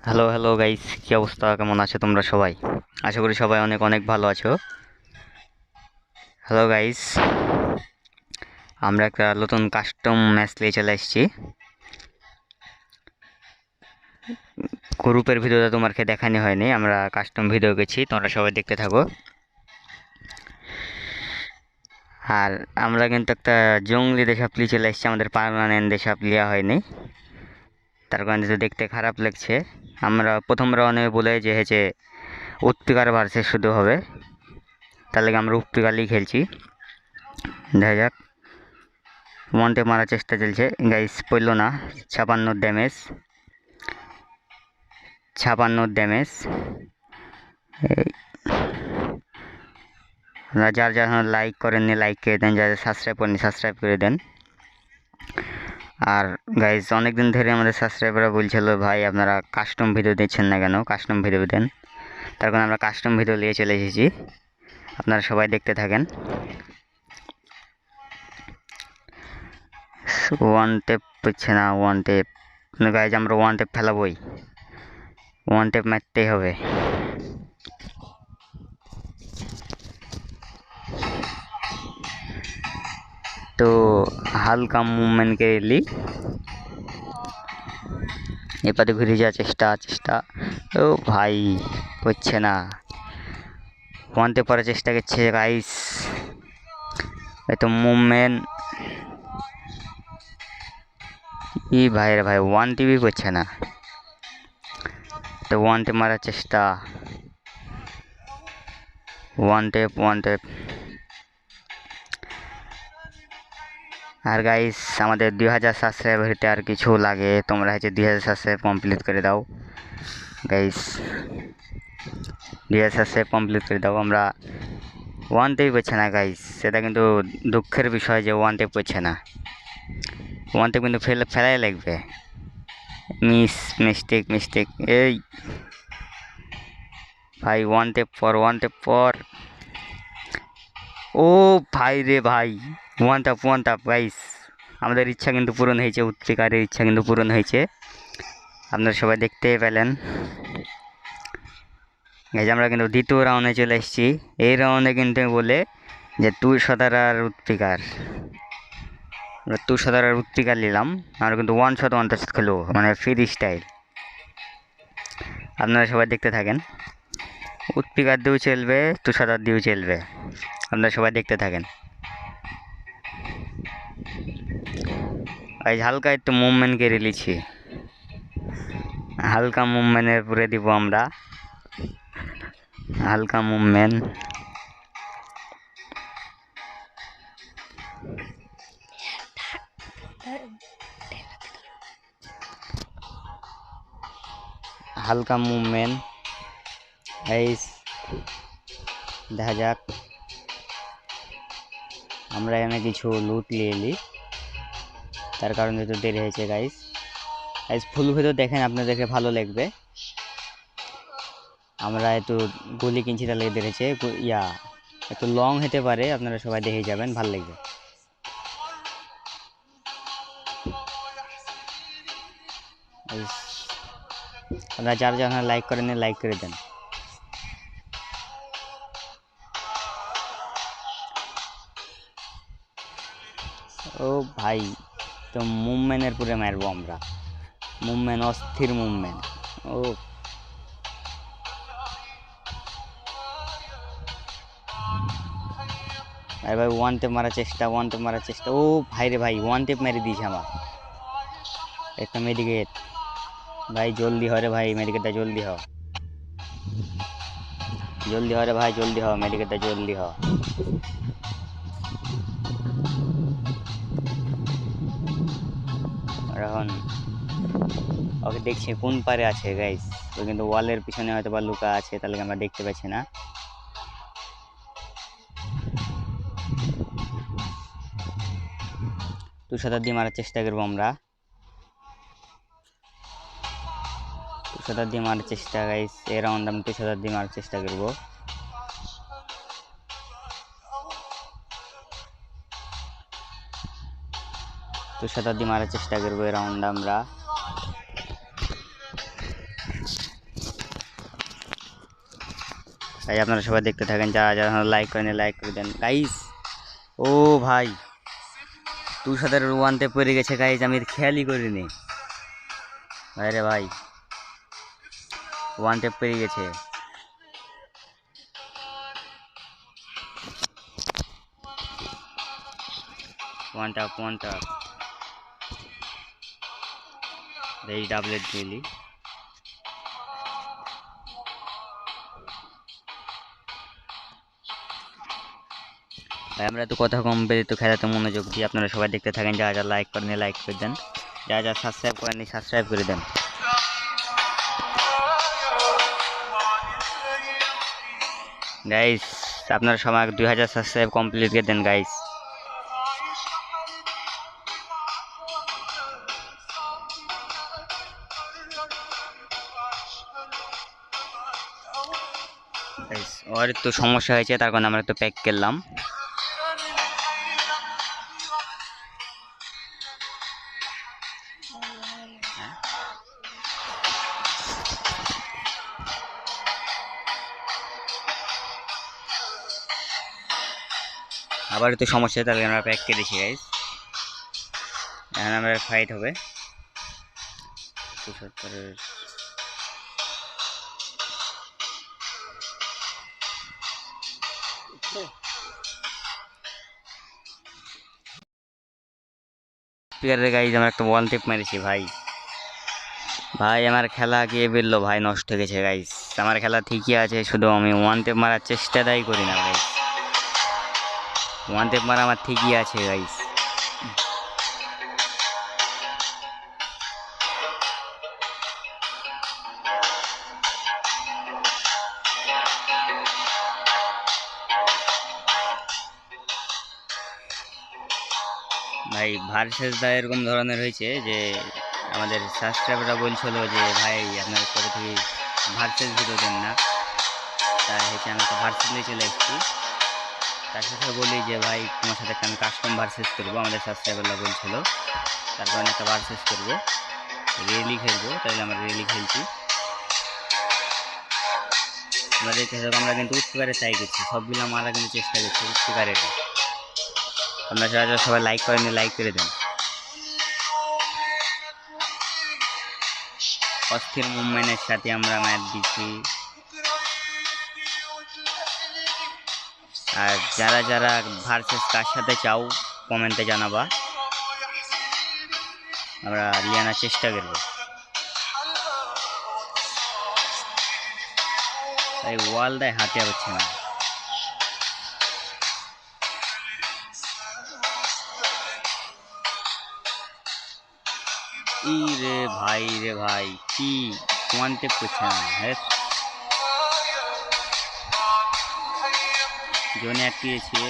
Hello hello guys, কি অবস্থা? কেমন আছো তোমরা সবাই? আশা করি সবাই অনেক অনেক ভালো আছো। হ্যালো গাইস, আমরা একটা নতুন কাস্টম ম্যাচ নিয়ে চলে এসেছি। গ্রুপের ভিডিওটা তোমাকে দেখানো হয়নি, আমরা কাস্টম ভিডিও গেছি, তোমরা সবাই দেখতে থাকো। আর আমরা কিন্তু একটা জঙ্গলি দেশাপ্লি চলে এসেছি, আমাদের পার্মানেন্ট দেশাপ্লি লিয়া হয়নি, তার কারণে তো দেখতে খারাপ লাগছে। আমরা প্রথম রাউন্ডে বলে যে হয়েছে উৎপিকার ভার্সেস শুধু হবে, তার লাগে আমরা উৎপিকারই খেলছি। দেখা যাক। ওয়ানটে মারার চেষ্টা চলছে গাইস, পড়লো না। 56 ড্যামেজ, 56 ড্যামেজ। এই যার যার লাইক করেননি লাইক করে দেন, যারা সাবস্ক্রাইব করেননি সাবস্ক্রাইব করে দেন। আর গাইস, অনেকদিন ধরে আমাদের সাবস্ক্রাইবাররা বলছিল ভাই আপনারা কাস্টম ভিডিও দিচ্ছেন না কেন, কাস্টম ভিডিও দেন। তার কারণে আমরা কাস্টম ভিডিও নিয়ে চলে এসেছি, আপনারা সবাই দেখতে থাকেন। ওয়ান টেপ হচ্ছে না, ওয়ান টেপ গাইজ, আমরা ওয়ান টেপ ফেলাবই, ওয়ান টেপ মারতেই হবে। তো হালকা মুভমেন্টকে এলি, এপারে ঘুরে যাওয়ার চেষ্টা। ও ভাই, হচ্ছে না। ওয়ান টেপ করার চেষ্টা করছে গাইস, এত মুভমেন্ট। ই ভাই রে ভাই, ওয়ান টিভি করছে না। তো ওয়ান টেপ মারার চেষ্টা, ওয়ান টেপ। আর গাইস, আমাদের 2000 সাবস্ক্রাইব হতে আর কিছু লাগে, তোমরা হচ্ছে 2000 সাবস্ক্রাইব কমপ্লিট করে দাও গাইস, 2000 সাবস্ক্রাইব কমপ্লিট করে দাও। আমরা ওয়ান টেপ করছে না গাইস, সেটা কিন্তু দুঃখের বিষয় যে ওয়ান টেপ করছে না। ওয়ান টেপ কিন্তু ফেলাই লাগবে। মিস্টেক। এই ভাই, ওয়ান টেপ পর। ও ভাই রে ভাই, ওয়ান টাপ গাইস, আমাদের ইচ্ছা কিন্তু পূরণ হয়েছে, উৎপিকারের ইচ্ছা কিন্তু পূরণ হয়েছে, আপনারা সবাই দেখতে পেলেন। গাইজ, আমরা কিন্তু দ্বিতীয় রাউন্ডে চলে এসেছি। এই রাউন্ডে কিন্তু বলে যে তুষার আর উৎপিকার, আমরা তুষার আর উৎপিকার নিলাম। আমরা কিন্তু ওয়ান শট খেলবো, মানে ফ্রি স্টাইল, আপনারা সবাই দেখতে থাকেন। উৎপিকার দিয়েও চলবে, তুষার দিয়েও চলবে, আপনারা সবাই দেখতে থাকেন। গাইজ, হালকা একটু মুভমেন্ট করে নিচ্ছি, হালকা মুভমেন্টের পুরে দিব আমরা, হালকা মুভমেন্ট। হালকা মুভমেন্ট গাইস, দেখা যাক। আমরা এখানে কিছু লুট নিয়ে এলি, তার কারণে তো দেরি হয়েছে গাইস। ফুল ভিডিও দেখেন, আপনাদেরকে ভালো লাগবে। আমরা একটু গুলি কিনছি, তাহলে দেখেছে একটু লং হতে পারে, আপনারা সবাই দেখে যাবেন, ভালো লাগবে। আপনারা যারা লাইক করেন লাইক করে দেন। ও ভাই, তো মুভমেন্টের পুরে মারবো আমরা, মুভমেন্ট, অস্থির মুভমেন্ট। ও আরে ভাই, ওয়ান টেপ মারার চেষ্টা। ও ভাই রে ভাই, ওয়ান টেপ মেরে দিয়েছে আমার। একটা মেডিকেট ভাই, জলদি হয় রে ভাই, মেডিকেটটা জলদি হ রে ভাই, জলদি হ, মেডিকেটটা জলদি হ। এখন ওকে দেখছি কোন পারে আছে গাইস, ও কিন্তু ওয়ালের পিছনে হয়তো বা লুকা আছে, তাহলে আমরা দেখতে পাচ্ছি না। তুষার দিয়ে মারার চেষ্টা করবো আমরা, তুষার দিয়ে মারার চেষ্টা গাইস, এই রাউন্ড আমি তুষার দিয়ে মারার চেষ্টা করবো। তুষার দিয়ে মারার চেষ্টা করবো এই রাউন্ড আমরা। ভাই আপনারা সবাই দেখতে থাকেন, যারা যারা লাইক করেন লাইক করে দেন গাইস। ও ভাই তুষাদের ওয়ানতে পড়ে গেছে গাইস, আমি খেয়ালই করিনি ভাই রে ভাই, ওয়ান টেপ পেয়ে গেছে। ওয়ান টাপ এই ডাবলেট দিলি ভাই। আমরা তো কথা কম বেরি তো খেলাতে মনোযোগ দিই, আপনারা সবাই দেখতে থাকেন, যা যা লাইক করেন লাইক করে দেন, যা যা সাবস্ক্রাইব করেন সাবস্ক্রাইব করে দেন গাইস। আপনারা সবাই 2000 সাবস্ক্রাইব কমপ্লিট করে দেন গাইস। ওর একটু সমস্যা হয়েছে, তার কারণে আমরা একটু প্যাক করলাম। আবার একটু সমস্যা, তাহলে আমরা প্যাক করেছি গাইস। এখন আমরা ফাইট হবে 75-এর। স্পিকারের গাইজ আমরা একটা ওয়ান টেপ মেরেছি ভাই। ভাই আমার খেলা গিয়ে বললো ভাই নষ্ট হয়ে গেছে গাইজ। আমার খেলা ঠিকই আছে, শুধু আমি ওয়ান টেপ মারার চেষ্টাটাই করি না গাইজ। ওয়ান টেপ মারা আমার ঠিকই আছে গাইজ। ভাই ভার্সেস দা এরকম ধরনের হয়েছে যে আমাদের সাবস্ক্রাইবাররা বলছিল যে ভাই আপনার কবে থেকে ভার্সেস ভিডিও দেন না, তাই হচ্ছে আমি একটা ভার্সেস নিয়ে চলে এসেছি। তার সাথে বলি যে ভাই তোমার সাথে একটা আমি কাস্টম ভার্সেস করবো, আমাদের সাবস্ক্রাইবাররা বলছিল, তার কারণে একটা ভার্সেস করবো, রেলি খেলবো, তাহলে আমরা রেলি খেলছি। আমরা দেখতে থাকবো, আমরা কিন্তু উৎপিকারে ট্রাই করছি, সবগুলো মারা কিন্তু চেষ্টা করছি উৎপিকারের। আপনারা যারা সবাই লাইক করেন লাইক করে দেন। অস্থির মুভমেন্টের সাথে আমরা ম্যাচ দিচ্ছি। আর যারা যারা ভার্সেস কার সাথে চাও কমেন্টে জানাবা, আমরা লিয়ানার চেষ্টা করব। এই ওয়াল দেয় হাতে হচ্ছে না। ই রে ভাই কি ওয়ান টেপ করছে না। হ্যাঁ জোনে আটকিয়েছে।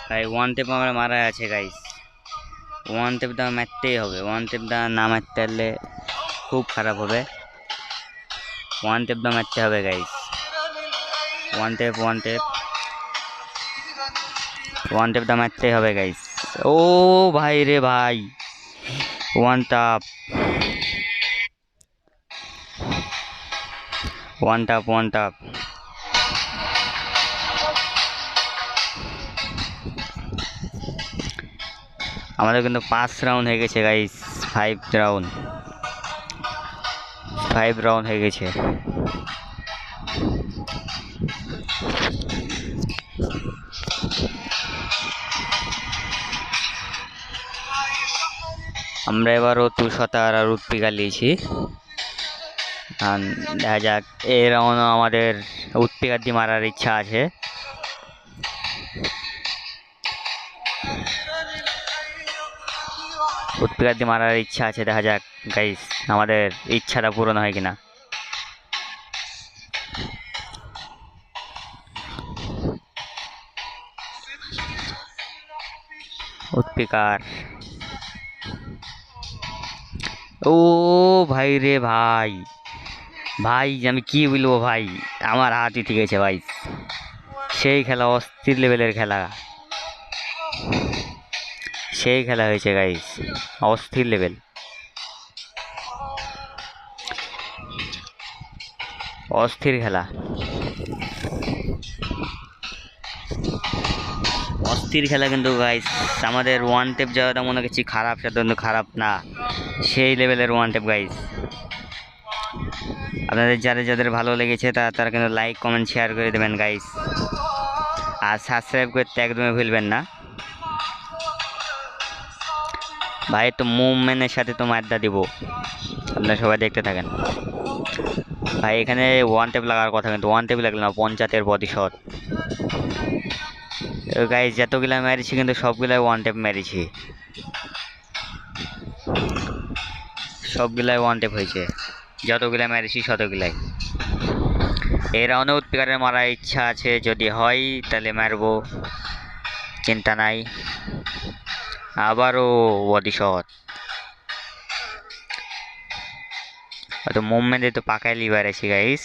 ভাই ওয়ান টেপ আমরা মারা আছে গাইস, ওয়ান টেপ দা মারতেই হবে, ওয়ান টেপ দা না মারতে পারলে খুব খারাপ হবে। ওয়ান টেপ দা মারতে হবে গাইস, ওয়ান টেপ দা মারতেই হবে গাইস। ও ভাই রে ভাই ওয়ান টাপ আমাদের কিন্তু 5 রাউন্ড হয়ে গেছে গাইস, 5 রাউন্ড হয়ে গেছে। আমরা এবারও তুষার আর উৎপিকা নিয়েছি, দেখা যাক এই রাউন্ড আমাদের উৎপিকার দিয়ে মারার ইচ্ছা আছে। উৎপিকার দিয়ে মারার ইচ্ছা আছে, দেখা যাক গাইস আমাদের ইচ্ছাটা পূরণ হয় কিনা। উৎপিকার ও ভাই রে ভাই আমি কি বলবো ভাই, আমার হাতই ঠিক আছে ভাই। সেই খেলা, অস্থির লেভেলের খেলা, সেই খেলা হয়েছে গাইস, অস্থির লেভেল। অস্থির খেলা, অস্থির খেলা কিন্তু গাইস। আমাদের ওয়ান টেপ যাওয়াটা মনে করছি খারাপ, সেটা কিন্তু খারাপ না, সেই লেভেলের ওয়ান টেপ গাইস। আপনাদের যাদের ভালো লেগেছে তারা কিন্তু লাইক কমেন্ট শেয়ার করে দেবেন গাইস, আর সাবস্ক্রাইব করতে একদমই ভুলবেন না ভাই। তো মুভমেন্টের সাথে তো আড্ডা দিব, আপনারা সবাই দেখতে থাকেন ভাই। এখানে ওয়ান টেপ লাগার কথা, কিন্তু ওয়ান টেপ লাগলো না, পঞ্চায়েতের বডি শট। গাইস যতগুলা মেরেছি কিন্তু সবগুলাই ওয়ান টেপ মেরেছি, সবগুলাই ওয়ান টেপ হয়েছে, যতগুলা মেরেছি ততগুলাই। এই রাউন্ডে উৎপিকারে মারার ইচ্ছা আছে, যদি হয় তাহলে মারবো, চিন্তা নাই। আবারও বডি শট, তো মুভমেন্টে তো পাকাই লিভার আছি গাইস,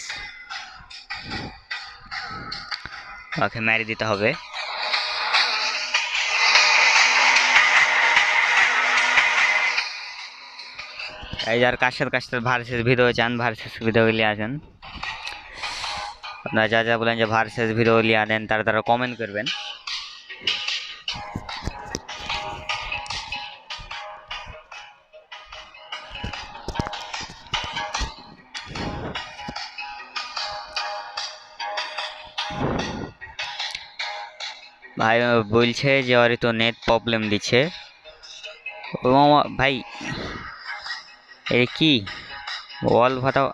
ওকে মেরে দিতে হবে। এই যার কাশের ভার্সেস ভিডিও চান, ভার্সেস ভিডিও নিয়ে আসেন। আপনারা যা বলেন যে ভার্সেস ভিডিও নিয়ে আনেন, তারা কমেন্ট করবেন। ভাই বলছে যে ওর তো নেট প্রবলেম দিচ্ছে। ও ভাই এই কি ওয়াল ফাটাও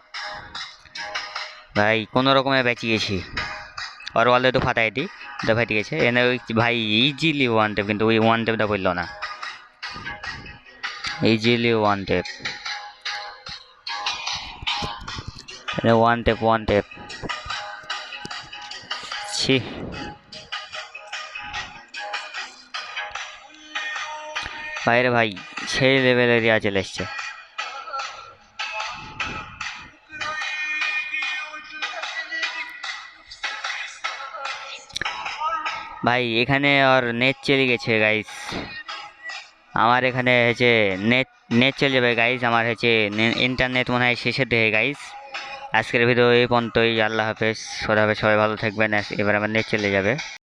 ভাই, কোনো রকমে বেঁচে গেছি, আর ওয়ালে তো ফাটাই দিই, তো ফাটি গেছে এনে ওই ভাই ইজিলি ওয়ান টেপ, কিন্তু ওই ওয়ান টেপটা বললো না, easily one tape, one tape ছি। বাইরে ভাই সেই লেভেলের ইয়া চলে এসছে ভাই। এখানে আর নেট চলে গেছে গাইস, আমার এখানে হচ্ছে নেট চলে যাবে গাইস, আমার হচ্ছে ইন্টারনেট মনে হয় শেষের দিকে গাইস। আজকের ভিডিও এই পর্যন্তই, আল্লাহ হাফেজ, সবাই ভালো থাকবেন। এবার আমার নেট চলে যাবে।